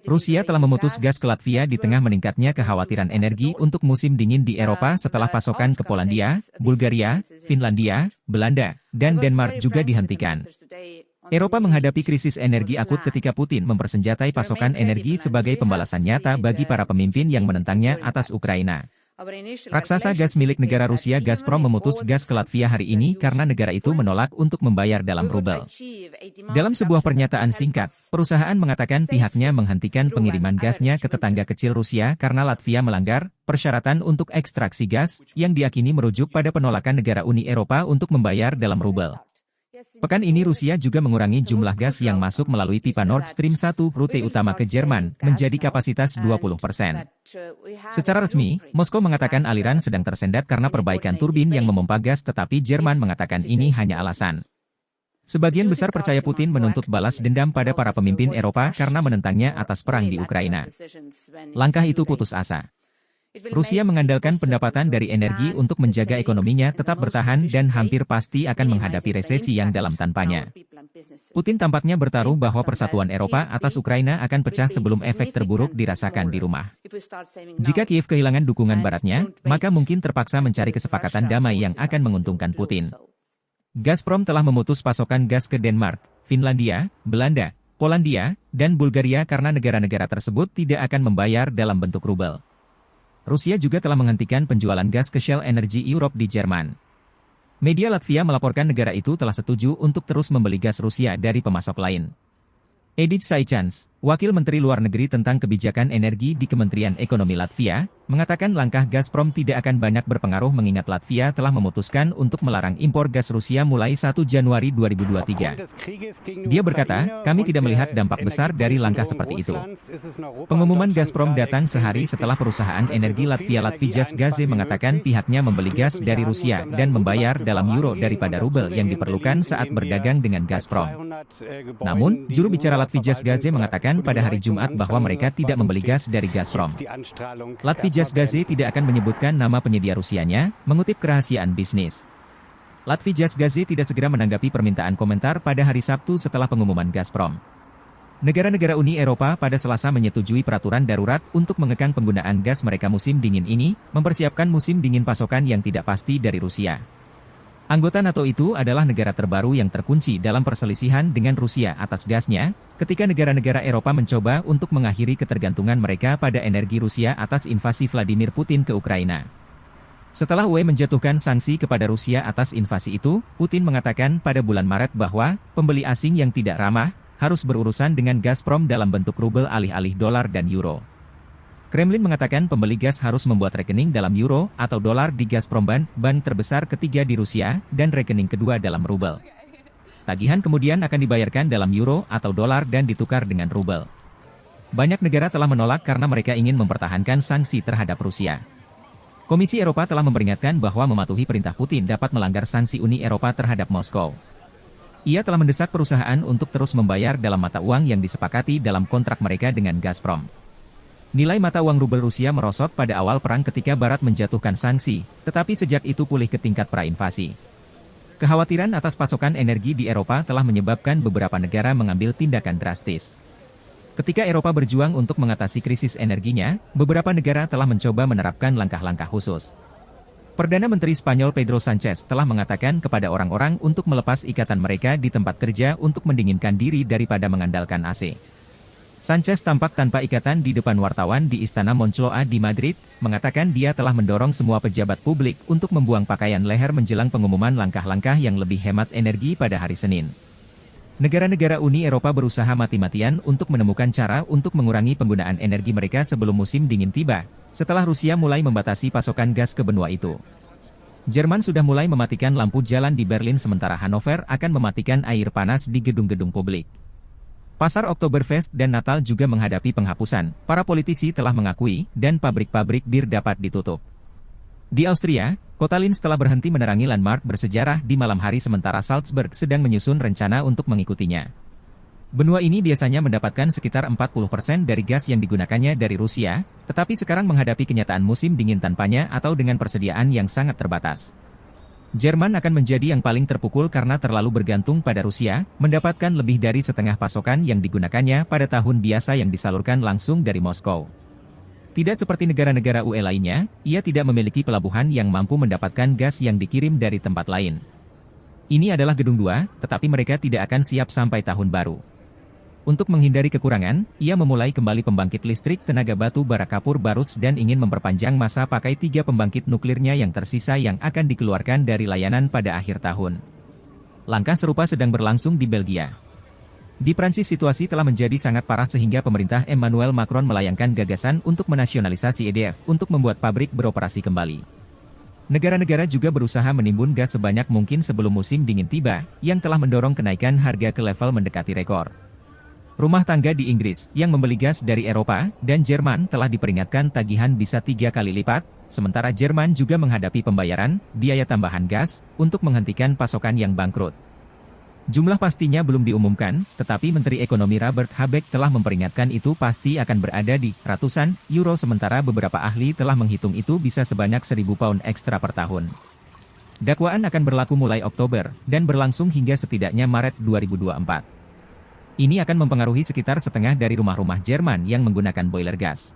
Rusia telah memutus gas ke Latvia di tengah meningkatnya kekhawatiran energi untuk musim dingin di Eropa setelah pasokan ke Polandia, Bulgaria, Finlandia, Belanda, dan Denmark juga dihentikan. Eropa menghadapi krisis energi akut ketika Putin mempersenjatai pasokan energi sebagai pembalasan nyata bagi para pemimpin yang menentangnya atas Ukraina. Raksasa gas milik negara Rusia Gazprom memutus gas ke Latvia hari ini karena negara itu menolak untuk membayar dalam rubel. Dalam sebuah pernyataan singkat, perusahaan mengatakan pihaknya menghentikan pengiriman gasnya ke tetangga kecil Rusia karena Latvia melanggar persyaratan untuk ekstraksi gas yang diyakini merujuk pada penolakan negara Uni Eropa untuk membayar dalam rubel. Pekan ini Rusia juga mengurangi jumlah gas yang masuk melalui pipa Nord Stream 1 rute utama ke Jerman menjadi kapasitas 20%. Secara resmi, Moskow mengatakan aliran sedang tersendat karena perbaikan turbin yang memompa gas, tetapi Jerman mengatakan ini hanya alasan. Sebagian besar percaya Putin menuntut balas dendam pada para pemimpin Eropa karena menentangnya atas perang di Ukraina. Langkah itu putus asa. Rusia mengandalkan pendapatan dari energi untuk menjaga ekonominya tetap bertahan dan hampir pasti akan menghadapi resesi yang dalam tanpanya. Putin tampaknya bertaruh bahwa persatuan Eropa atas Ukraina akan pecah sebelum efek terburuk dirasakan di rumah. Jika Kiev kehilangan dukungan baratnya, maka mungkin terpaksa mencari kesepakatan damai yang akan menguntungkan Putin. Gazprom telah memutus pasokan gas ke Denmark, Finlandia, Belanda, Polandia, dan Bulgaria karena negara-negara tersebut tidak akan membayar dalam bentuk rubel. Rusia juga telah menghentikan penjualan gas ke Shell Energy Europe di Jerman. Media Latvia melaporkan negara itu telah setuju untuk terus membeli gas Rusia dari pemasok lain. Edith Saicans, Wakil Menteri Luar Negeri tentang Kebijakan Energi di Kementerian Ekonomi Latvia, mengatakan langkah Gazprom tidak akan banyak berpengaruh mengingat Latvia telah memutuskan untuk melarang impor gas Rusia mulai 1 Januari 2023. Dia berkata, kami tidak melihat dampak besar dari langkah seperti itu. Pengumuman Gazprom datang sehari setelah perusahaan energi Latvia Latvijas Gaze mengatakan pihaknya membeli gas dari Rusia dan membayar dalam euro daripada rubel yang diperlukan saat berdagang dengan Gazprom. Namun, juru bicara Latvijas Gaze mengatakan pada hari Jumat bahwa mereka tidak membeli gas dari Gazprom. Latvijas Gaze tidak akan menyebutkan nama penyedia Rusianya, mengutip kerahasiaan bisnis. Latvijas Gaze tidak segera menanggapi permintaan komentar pada hari Sabtu setelah pengumuman Gazprom. Negara-negara Uni Eropa pada Selasa menyetujui peraturan darurat untuk mengekang penggunaan gas mereka musim dingin ini, mempersiapkan musim dingin pasokan yang tidak pasti dari Rusia. Anggota NATO itu adalah negara terbaru yang terkunci dalam perselisihan dengan Rusia atas gasnya, ketika negara-negara Eropa mencoba untuk mengakhiri ketergantungan mereka pada energi Rusia atas invasi Vladimir Putin ke Ukraina. Setelah UE menjatuhkan sanksi kepada Rusia atas invasi itu, Putin mengatakan pada bulan Maret bahwa pembeli asing yang tidak ramah harus berurusan dengan Gazprom dalam bentuk rubel alih-alih dolar dan euro. Kremlin mengatakan pembeli gas harus membuat rekening dalam euro atau dolar di Gazprombank, bank terbesar ketiga di Rusia, dan rekening kedua dalam rubel. Tagihan kemudian akan dibayarkan dalam euro atau dolar dan ditukar dengan rubel. Banyak negara telah menolak karena mereka ingin mempertahankan sanksi terhadap Rusia. Komisi Eropa telah memperingatkan bahwa mematuhi perintah Putin dapat melanggar sanksi Uni Eropa terhadap Moskow. Ia telah mendesak perusahaan untuk terus membayar dalam mata uang yang disepakati dalam kontrak mereka dengan Gazprom. Nilai mata uang rubel Rusia merosot pada awal perang ketika Barat menjatuhkan sanksi, tetapi sejak itu pulih ke tingkat pra-invasi. Kekhawatiran atas pasokan energi di Eropa telah menyebabkan beberapa negara mengambil tindakan drastis. Ketika Eropa berjuang untuk mengatasi krisis energinya, beberapa negara telah mencoba menerapkan langkah-langkah khusus. Perdana Menteri Spanyol Pedro Sanchez telah mengatakan kepada orang-orang untuk melepas ikatan mereka di tempat kerja untuk mendinginkan diri daripada mengandalkan AC. Sanchez tampak tanpa ikatan di depan wartawan di Istana Moncloa di Madrid, mengatakan dia telah mendorong semua pejabat publik untuk membuang pakaian leher menjelang pengumuman langkah-langkah yang lebih hemat energi pada hari Senin. Negara-negara Uni Eropa berusaha mati-matian untuk menemukan cara untuk mengurangi penggunaan energi mereka sebelum musim dingin tiba, setelah Rusia mulai membatasi pasokan gas ke benua itu. Jerman sudah mulai mematikan lampu jalan di Berlin sementara Hannover akan mematikan air panas di gedung-gedung publik. Pasar Oktoberfest dan Natal juga menghadapi penghapusan, para politisi telah mengakui, dan pabrik-pabrik bir dapat ditutup. Di Austria, kota Linz telah berhenti menerangi landmark bersejarah di malam hari sementara Salzburg sedang menyusun rencana untuk mengikutinya. Benua ini biasanya mendapatkan sekitar 40% dari gas yang digunakannya dari Rusia, tetapi sekarang menghadapi kenyataan musim dingin tanpanya atau dengan persediaan yang sangat terbatas. Jerman akan menjadi yang paling terpukul karena terlalu bergantung pada Rusia, mendapatkan lebih dari setengah pasokan yang digunakannya pada tahun biasa yang disalurkan langsung dari Moskow. Tidak seperti negara-negara UE lainnya, ia tidak memiliki pelabuhan yang mampu mendapatkan gas yang dikirim dari tempat lain. Ini adalah gedung 2, tetapi mereka tidak akan siap sampai tahun baru. Untuk menghindari kekurangan, ia memulai kembali pembangkit listrik tenaga batu bara kapur Barus dan ingin memperpanjang masa pakai 3 pembangkit nuklirnya yang tersisa yang akan dikeluarkan dari layanan pada akhir tahun. Langkah serupa sedang berlangsung di Belgia. Di Prancis situasi telah menjadi sangat parah sehingga pemerintah Emmanuel Macron melayangkan gagasan untuk menasionalisasi EDF untuk membuat pabrik beroperasi kembali. Negara-negara juga berusaha menimbun gas sebanyak mungkin sebelum musim dingin tiba, yang telah mendorong kenaikan harga ke level mendekati rekor. Rumah tangga di Inggris, yang membeli gas dari Eropa, dan Jerman telah diperingatkan tagihan bisa 3 kali lipat, sementara Jerman juga menghadapi pembayaran, biaya tambahan gas, untuk menghentikan pasokan yang bangkrut. Jumlah pastinya belum diumumkan, tetapi Menteri Ekonomi Robert Habeck telah memperingatkan itu pasti akan berada di ratusan euro sementara beberapa ahli telah menghitung itu bisa sebanyak 1.000 pound ekstra per tahun. Dakwaan akan berlaku mulai Oktober, dan berlangsung hingga setidaknya Maret 2024. Ini akan mempengaruhi sekitar setengah dari rumah-rumah Jerman yang menggunakan boiler gas.